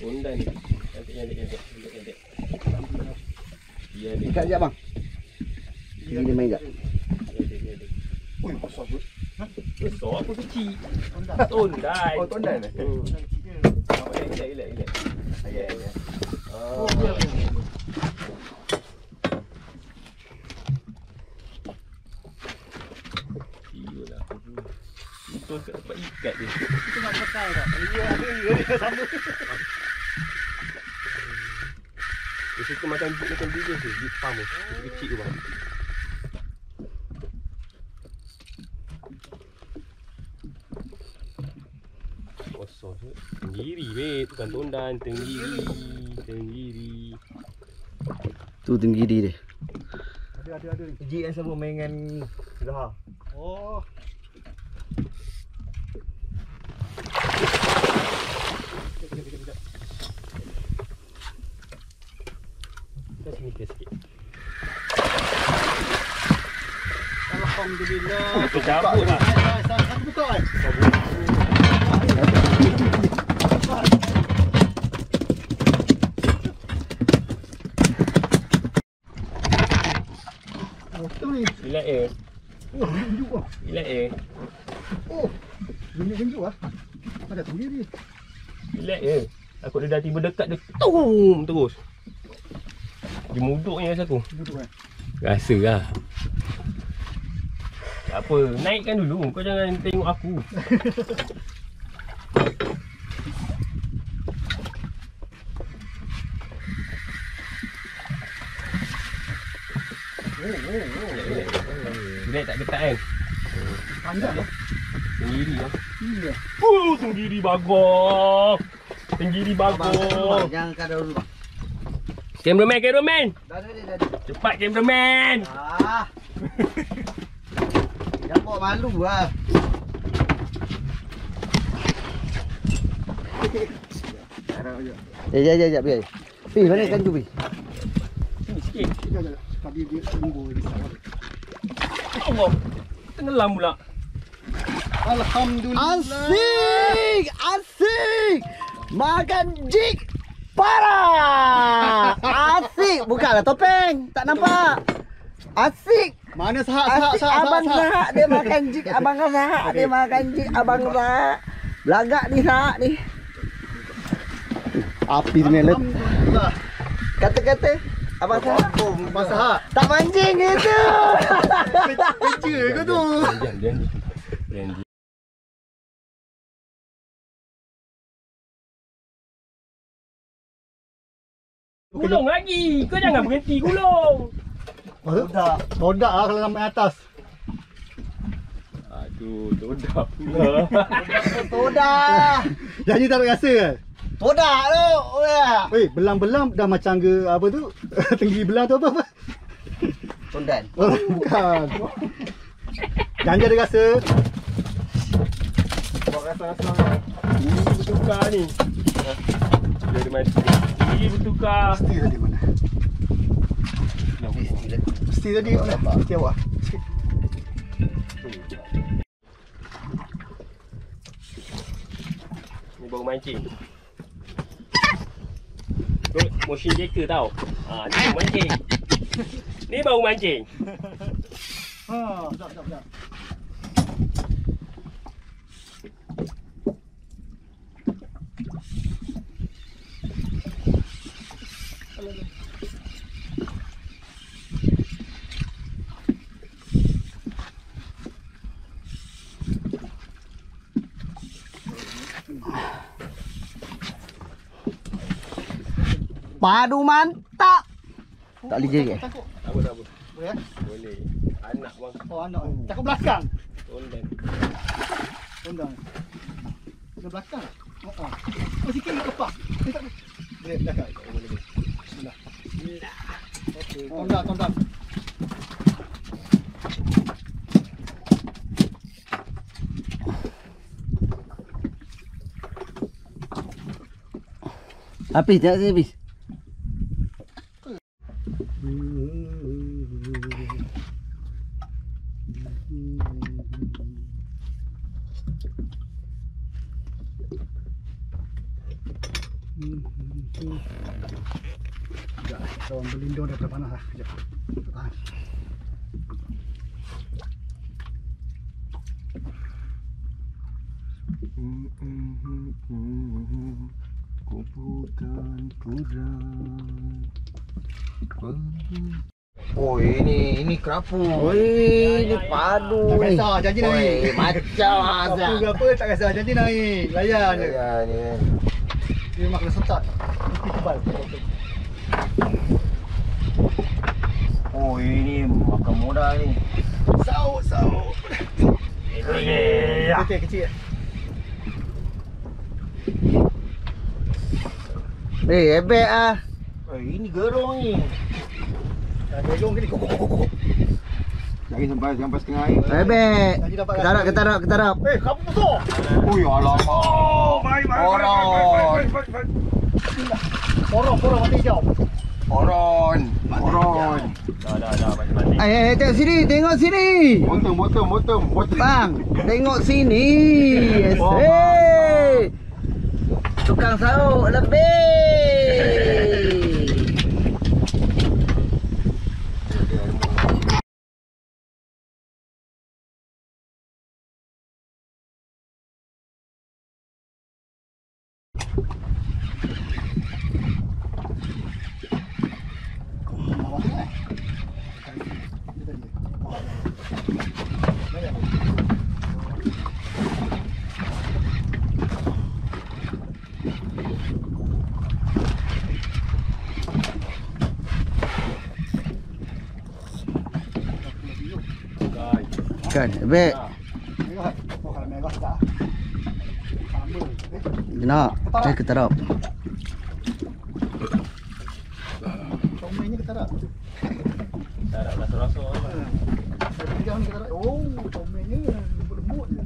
Undan ni. Cantik. Dia ni. Dekat sekejap bang. Dia main tak? Ui, besar tu. Besar apa kecil? Tondan. Oh, tondan eh? Relax. Ya. Oh, biar. Iyalah. Itu kat tempat ikat dia. Kita nak pakai tak? Dia sama. Dia suka makan bibir tu, di farm tu. Kecil tu bang. Kosong tu. Tenggiri mate, bukan tondan, tenggiri. Tu tenggiri dia. Ada. Jik yang sama main dengan Gerha. Oh. Kejap. Kita sini sikit. Alhamdulillah. Kita cabut lah. Satu buka kan? Relax je. Oh, tunjuk ah. Relax je. Oh. Bunyi tunjuk ah. Ada sendiri. Relax je. Aku dah tiba dekat dia tum terus. Dia muduknya rasa aku. Duduk kan. Rasa lah. Tak apa, naikkan dulu. Kau jangan tengok aku. Relax tak ketat kan? Panjang lah. Tenggiri lah. Iya. Tenggiri bagong. Tenggiri bagong. Jangan kada dulu bang. Cameraman. Dah. Cepat cameraman. Jangan bawa malu lah. Sekejap biar. Pi, mana ikan tu Pi? Sini sikit. Sekejap. Tadi dia tunggu di sana. Allah. Tenggelam pula. Alhamdulillah. Asik. Makan jik parah. Asik. Bukalah topeng. Tak nampak. Asik. Mana Asik. Abang Zahak dia makan jik. Abang Zahak dia makan jik. Abang Zahak. Belagak ni Zahak ni. Api tu ni. Alhamdulillah. Kata-kata. Abang Zahak. Abang Zahak. Tak mancing gitu. Kerja ke tu? Jangan. Gulung lagi. Kau jangan berhenti gulung. Todak lah kalau sampai atas. Aduh, todak pula. Todak. Janji tak rasa kan? Todak tu. Weh, belang-belang dah macam ke apa tu? Tinggi belang tu apa? Tondan. Oh, bukan. Janji ada rasa. Buat rasa-rasa. Ini bertukar ni. Dia ada mati. Ini bertukar. Mesti tadi mana? Mesti tadi mana? Mesti awak. Ni baru mancing. Kau motion jacker tau. Ni baru mancing. Ni baru mancing. Sekejap. Padu mantap. Tak boleh jerit. Tak apa. Boleh? Boleh. Anak bang. Oh, anak. Cakap belakang. Tondan. Tondang. Ke belakang. Oh, sikit ni kepak. Boleh belakang. Bismillah. Okey. Tondang. Habis tak habis? sini. Sekejap, daun berlindung daripada panas lah. Sekejap. Tahan. Ku bukan kudrat. Oh ini kerapu. Wih, ini padu. Tak kisah, janji Wih, naik. macam Apa Azam. ke apa, tak kisah, janji naik. Layan je. Ya ni. Dia memang kena setat. Mesti tebal. Oh ini makan modal ni. Saut. Kecil. Hebek ah. Ini gerong ni. Jom gini. Lagi sampai setengah air. Hebek. Ketarap. Kamu besar. Oh ya alamak. Oron. Porong mati hijau. Oron. Dah mati. Tengok sini, tengok sini. Bottom. Bang, tengok sini. Oh, Hey. Tukang sauk lebih. Kan, hebek. Merah. Oh, kalau merah tak. Nak, saya ketarap. Tomennya ketarak. Dah rasa-rasa. Saya pegang ni ketarak. Oh, tomennya lembut-lembut je.